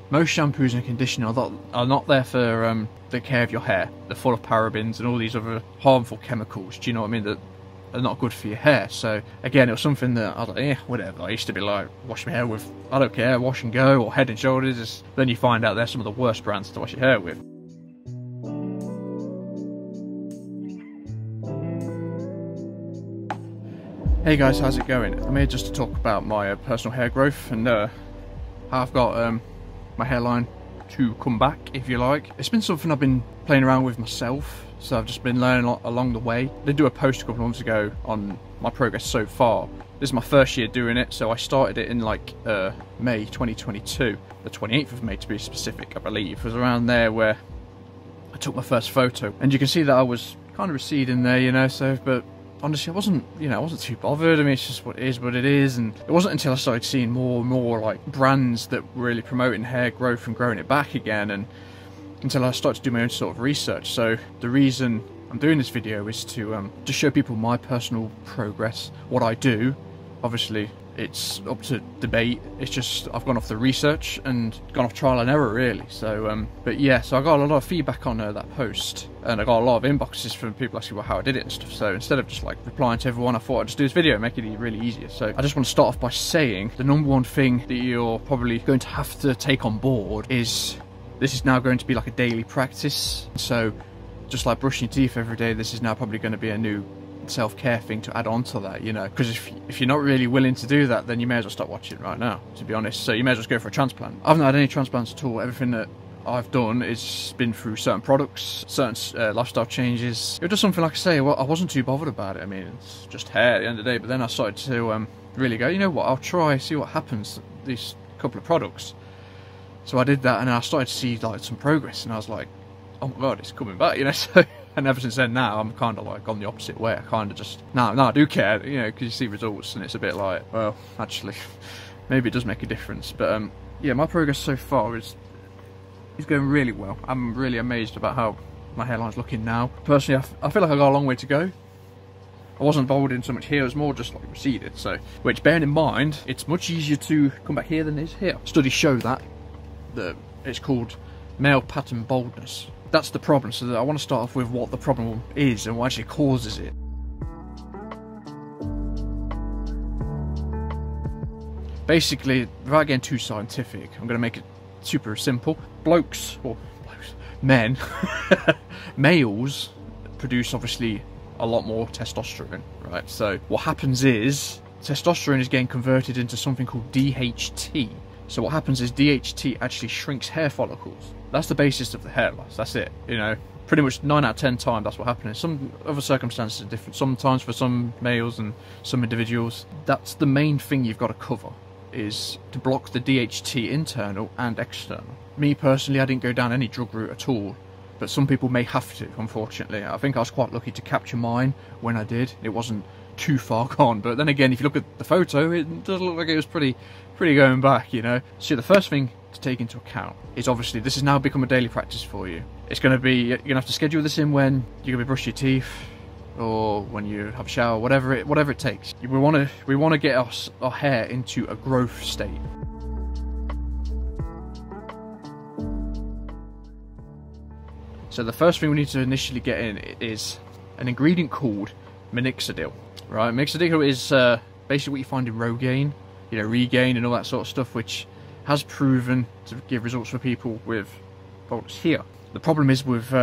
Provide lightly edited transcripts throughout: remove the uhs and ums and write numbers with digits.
most shampoos and conditioner are not there for the care of your hair. They're full of parabens and all these other harmful chemicals, do you know what I mean, that are not good for your hair. So again, it was something that I was like, yeah, whatever. I used to be like, wash my hair with, I don't care, Wash and Go or Head and Shoulders. Then you find out they're some of the worst brands to wash your hair with. Hey guys, how's it going? I'm here just to talk about my personal hair growth and how I've got my hairline to come back, if you like. It's been something I've been playing around with myself, so I've just been learning along the way. I did do a post a couple of months ago on my progress so far. This is my first year doing it, so I started it in like May 2022, the 28th of May to be specific, I believe. It was around there where I took my first photo, and you can see that I was kind of receding there, you know, so, but honestly, I wasn't too bothered. I mean, it's just what it is, and it wasn't until I started seeing more and more like brands that were really promoting hair growth and growing it back again, and until I started to do my own sort of research. So the reason I'm doing this video is to show people my personal progress, what I do. Obviously, it's up to debate. It's just I've gone off the research and gone off trial and error, really. So, but yeah, so I got a lot of feedback on that post, and I got a lot of inboxes from people asking how I did it and stuff. So instead of just like replying to everyone, I thought I'd just do this video and make it really easier. So I just want to start off by saying the number one thing that you're probably going to have to take on board is this is now going to be like a daily practice. So just like brushing your teeth every day, this is now probably going to be a new self-care thing to add on to that, you know, because if you're not really willing to do that, then you may as well stop watching right now, to be honest. So you may as well go for a transplant. I haven't had any transplants at all. Everything that I've done is been through certain products, certain lifestyle changes. It was just something, like I say, well, I wasn't too bothered about it. I mean, it's just hair at the end of the day. But then I started to really go, you know what, I'll try, see what happens, these couple of products. So I did that, and I started to see like some progress, and I was like, oh my god, it's coming back, you know. So, and ever since then, now I'm kind of like on the opposite way. I kind of just now I do care, you know, because you see results, and it's a bit like, well, actually, maybe it does make a difference. But yeah, my progress so far is going really well. I'm really amazed about how my hairline's looking now. Personally, I feel like I got a long way to go. I wasn't involved in so much here, it was more just like receded. So, which, bearing in mind, it's much easier to come back here than it is here. Studies show that it's called male pattern baldness. That's the problem. So I want to start off with what the problem is and what actually causes it. Basically, without getting too scientific, I'm going to make it super simple. Men, males produce obviously a lot more testosterone, right? So what happens is testosterone is getting converted into something called DHT. So what happens is DHT actually shrinks hair follicles. That's the basis of the hair loss. That's it. You know, pretty much 9 out of 10 times that's what happens. Some other circumstances are different. Sometimes for some males and some individuals. That's the main thing you've got to cover, is to block the DHT internal and external. Me personally, I didn't go down any drug route at all, but some people may have to, unfortunately. I think I was quite lucky to capture mine when I did. It wasn't too far gone, but then again, if you look at the photo, it does look like it was pretty going back, you know. So the first thing to take into account is, obviously, this has now become a daily practice for you. It's going to be, you're going to have to schedule this in when you're going to be brushing your teeth, or when you have a shower, whatever it takes. We want to get our hair into a growth state. So the first thing we need to initially get in is an ingredient called minoxidil. Right, minoxidil is basically what you find in Rogaine, you know, Regain and all that sort of stuff, which has proven to give results for people with baldness here. The problem is with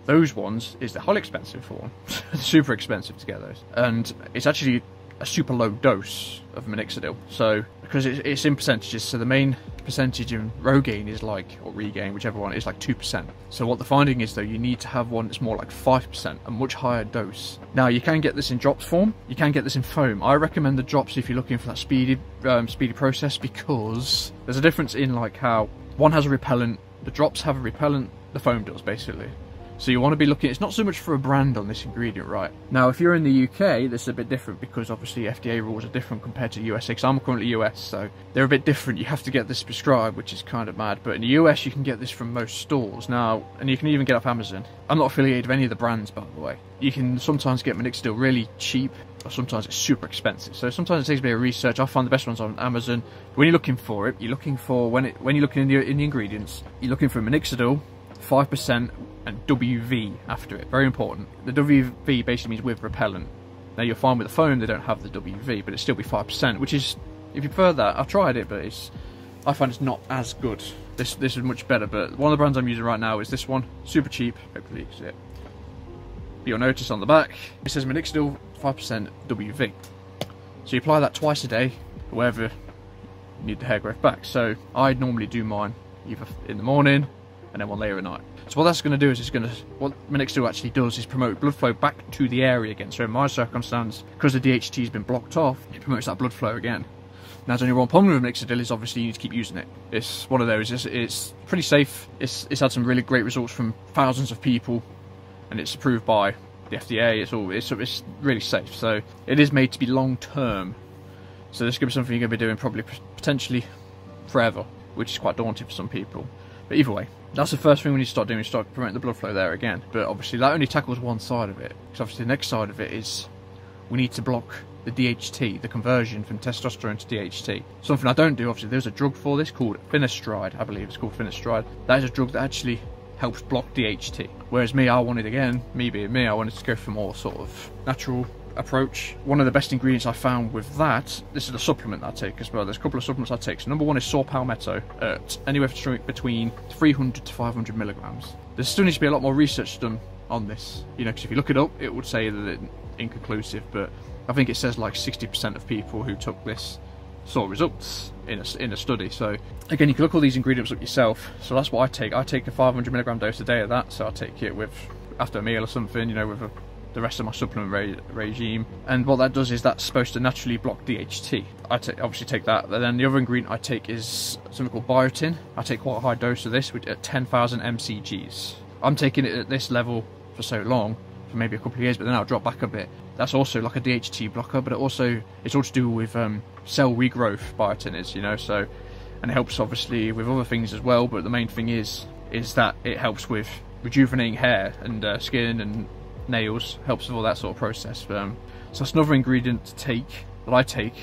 those ones is they're highly expensive for one, super expensive to get those, and it's actually a super low dose of minoxidil. So because it's in percentages, so the main percentage in Rogaine is like, or Regain, whichever one, is like 2%. So what the finding is, though, you need to have one that's more like 5%, a much higher dose. Now you can get this in drops form, you can get this in foam. I recommend the drops if you're looking for that speedy process, because there's a difference in like how one has a repellent, the drops have a repellent, the foam does, basically. So you want to be looking, it's not so much for a brand on this ingredient, right? Now, if you're in the UK, this is a bit different, because obviously FDA rules are different compared to the USA, because I'm currently US, so they're a bit different. You have to get this prescribed, which is kind of mad. But in the US, you can get this from most stores now, and you can even get off Amazon. I'm not affiliated with any of the brands, by the way. You can sometimes get minoxidil really cheap or sometimes it's super expensive. So sometimes it takes a bit of research. I find the best ones on Amazon. When you're looking for it, you're looking for, when you're looking in the ingredients, you're looking for minoxidil, 5%, and WV after it. Very important. The WV basically means with repellent. Now you'll find with the foam they don't have the WV, but it'll still be 5%, which is, if you prefer that, I've tried it, but I find it's not as good. This is much better, but one of the brands I'm using right now is this one. Super cheap. Hopefully you can see it. You'll notice on the back, it says minoxidil 5% WV. So you apply that twice a day, wherever you need the hair growth back. So I normally do mine either in the morning and then one later at night. So what that's going to do is what minoxidil actually does is promote blood flow back to the area again. So in my circumstance, because the DHT has been blocked off, it promotes that blood flow again. Now there's only one problem with minoxidil is obviously you need to keep using it. It's one of those, it's pretty safe. It's had some really great results from thousands of people, and it's approved by the FDA. It's really safe. So it is made to be long term. So this could be something you're going to be doing probably potentially forever, which is quite daunting for some people. But either way, that's the first thing we need to start doing, is start promoting the blood flow there again. But obviously that only tackles one side of it. Because obviously the next side of it is we need to block the DHT, the conversion from testosterone to DHT. Something I don't do, obviously there's a drug for this called finasteride, I believe it's called finasteride. That is a drug that actually helps block DHT. Whereas me being me, I wanted to go for more sort of natural approach. One of the best ingredients I found with that, this is a supplement that I take as well. There's a couple of supplements I take. So number one is saw palmetto at anywhere between 300 to 500 milligrams. There still needs to be a lot more research done on this, you know, because if you look it up, it would say that it's inconclusive, but I think it says like 60% of people who took this saw results in a study. So again, you can look all these ingredients up yourself. So that's what I take. I take a 500 milligram dose a day of that. So I take it with after a meal or something, you know, with the rest of my supplement regime. And what that does is that's supposed to naturally block DHT. I obviously take that. And then the other ingredient I take is something called biotin. I take quite a high dose of this, at 10,000 mcgs. I'm taking it at this level for so long, for maybe a couple of years, but then I'll drop back a bit. That's also like a DHT blocker, but it's all to do with cell regrowth, biotin is, you know, so, and it helps obviously with other things as well, but the main thing is that it helps with rejuvenating hair and skin and nails, helps with all that sort of process. So that's another ingredient to take, that I take.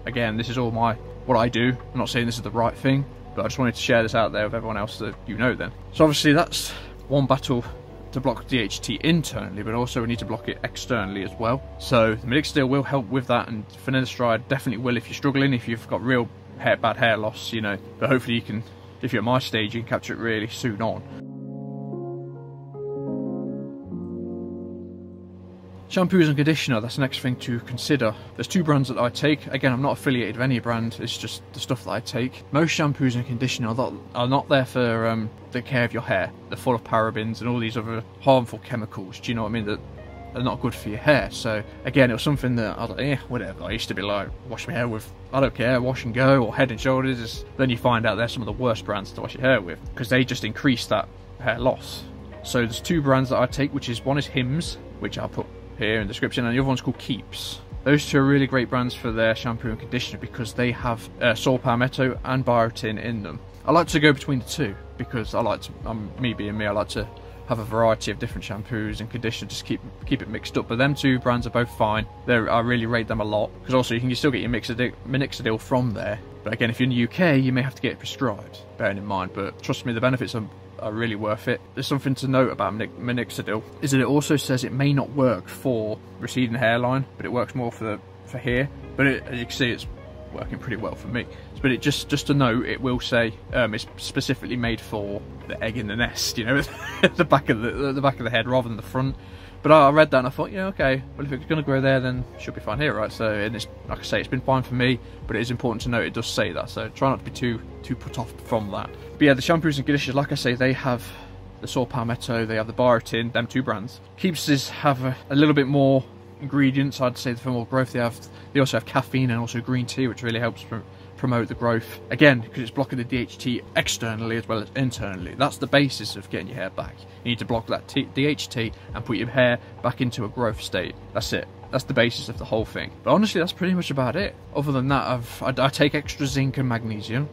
Again, this is all what I do. I'm not saying this is the right thing, but I just wanted to share this out there with everyone else that you know then. So obviously that's one battle to block DHT internally, but also we need to block it externally as well. So the minoxidil will help with that, and finasteride definitely will if you're struggling, if you've got real bad hair loss, you know. But hopefully you can, if you're at my stage, you can capture it really soon on. Shampoos and conditioner, that's the next thing to consider. There's two brands that I take. Again, I'm not affiliated with any brand, it's just the stuff that I take. Most shampoos and conditioner are not there for the care of your hair. They're full of parabens and all these other harmful chemicals, do you know what I mean, that are not good for your hair. So again, it was something that I was like, whatever. I used to be like, wash my hair with, I don't care, Wash and Go or Head and Shoulders. Then you find out they're some of the worst brands to wash your hair with, because they just increase that hair loss. So there's two brands that I take, which is, one is Hims, which I'll put here in the description, and the other one's called Keeps. Those two are really great brands for their shampoo and conditioner because they have saw palmetto and biotin in them. I like to go between the two because I like to, me being me, I like to have a variety of different shampoos and conditioner, just keep it mixed up. But them two brands are both fine. I really rate them a lot, because also you can still get your minoxidil from there. But again, if you're in the UK, you may have to get it prescribed, bearing in mind. But trust me, the benefits are really worth it. There's something to note about minoxidil, is that it also says it may not work for receding hairline, but it works more for here. But as you can see, it's working pretty well for me. But it just to note, it will say it's specifically made for the egg in the nest, you know, the back of the head rather than the front. But I read that and I thought, yeah, okay, well, if it's going to grow there, then it should be fine here, right? So, and it's, like I say, it's been fine for me, but it is important to note it does say that, so try not to be too put off from that. But yeah, the shampoos and conditioners, like I say, they have the saw palmetto, they have the biotin, them two brands. Keeps have a little bit more ingredients, I'd say, for more growth. They also have caffeine and also green tea, which really helps promote the growth. Again, because it's blocking the DHT externally as well as internally. That's the basis of getting your hair back. You need to block that DHT and put your hair back into a growth state. That's it. That's the basis of the whole thing. But honestly, that's pretty much about it. Other than that, I take extra zinc and magnesium,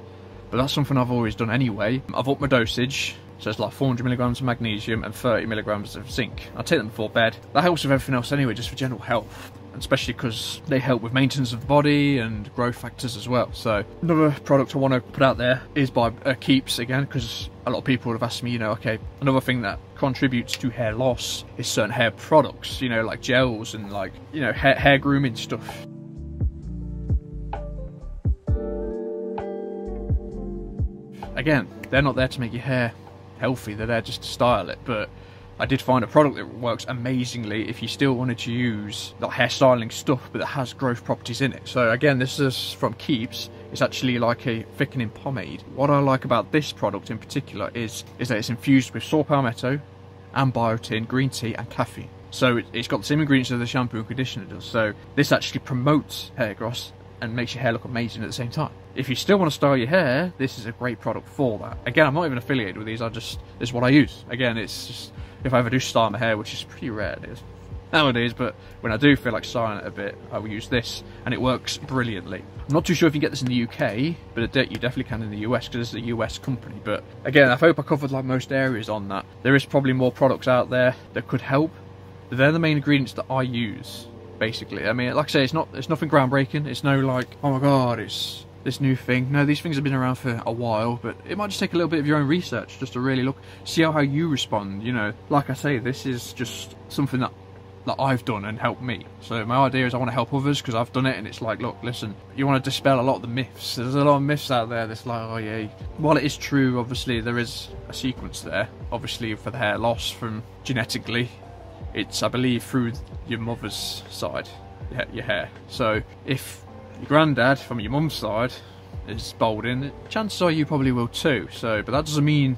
but that's something I've always done anyway. I've upped my dosage, so it's like 400 milligrams of magnesium and 30 milligrams of zinc. I take them before bed. That helps with everything else anyway, just for general health. especially because they help with maintenance of the body and growth factors as well. So another product I want to put out there is by Keeps, again, because a lot of people have asked me, you know, okay, another thing that contributes to hair loss is certain hair products, you know, like gels and like, you know, hair grooming stuff. Again, they're not there to make your hair healthy, they're there just to style it. But I did find a product that works amazingly if you still wanted to use like hair styling stuff but that has growth properties in it. So again, this is from Keeps. It's actually like a thickening pomade. What I like about this product in particular is that it's infused with saw palmetto and biotin, green tea and caffeine. So it's got the same ingredients as the shampoo and conditioner does. So this actually promotes hair growth and makes your hair look amazing at the same time. If you still want to style your hair, this is a great product for that. Again, I'm not even affiliated with these, this is what I use. Again, it's just, if I ever do style my hair, which is pretty rare nowadays, but when I do feel like styling it a bit, I will use this, and it works brilliantly. I'm not too sure if you can get this in the UK, but you definitely can in the US, because this is a US company. But again, I hope I covered like most areas on that. There is probably more products out there that could help, but they're the main ingredients that I use, basically. I mean, like I say, it's nothing groundbreaking. It's no like, oh my god, it's this new thing. No, these things have been around for a while, but it might just take a little bit of your own research just to really see how you respond, you know. Like I say, this is just something that I've done and helped me. So my idea is I want to help others because I've done it, and it's like, look, listen, you want to dispel a lot of the myths. There's a lot of myths out there that's like, oh yeah, while it is true, obviously there is a sequence there, obviously for the hair loss from genetically, it's, I believe, through your mother's side, your hair. So if your granddad from your mum's side is balding, chances are you probably will too. So, but that doesn't mean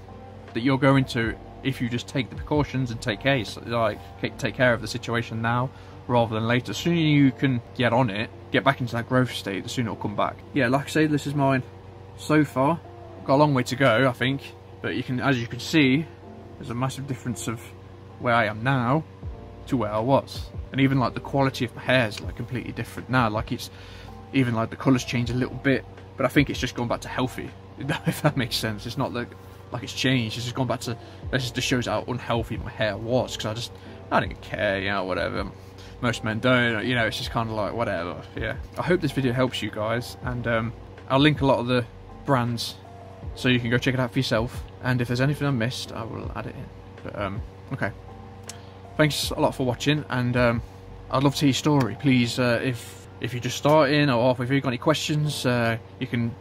that you're going to, if you just take the precautions and take care of the situation now rather than later. The sooner you can get on it, get back into that growth state, the sooner it'll come back. Yeah, like I say, this is mine so far. Got a long way to go, I think, but as you can see, there's a massive difference of where I am now to where I was. And even like the quality of my hair is like completely different now. Like it's even like the colours change a little bit, but I think it's just gone back to healthy, if that makes sense. It's not like it's changed, it's just gone back to, this just shows how unhealthy my hair was, because I didn't care, you know, whatever. Most men don't, you know, it's just kind of like, whatever, yeah. I hope this video helps you guys, and I'll link a lot of the brands so you can go check it out for yourself, and if there's anything I missed, I will add it in. But, okay. Thanks a lot for watching, and I'd love to hear your story. Please, if you're just starting, or if you've got any questions, you can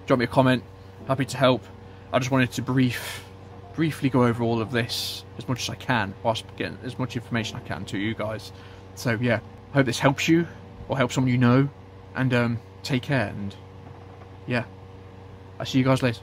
drop me a comment. Happy to help. I just wanted to briefly go over all of this as much as I can, whilst getting as much information I can to you guys. So yeah, I hope this helps you, or helps someone you know, and take care, and yeah, I'll see you guys later.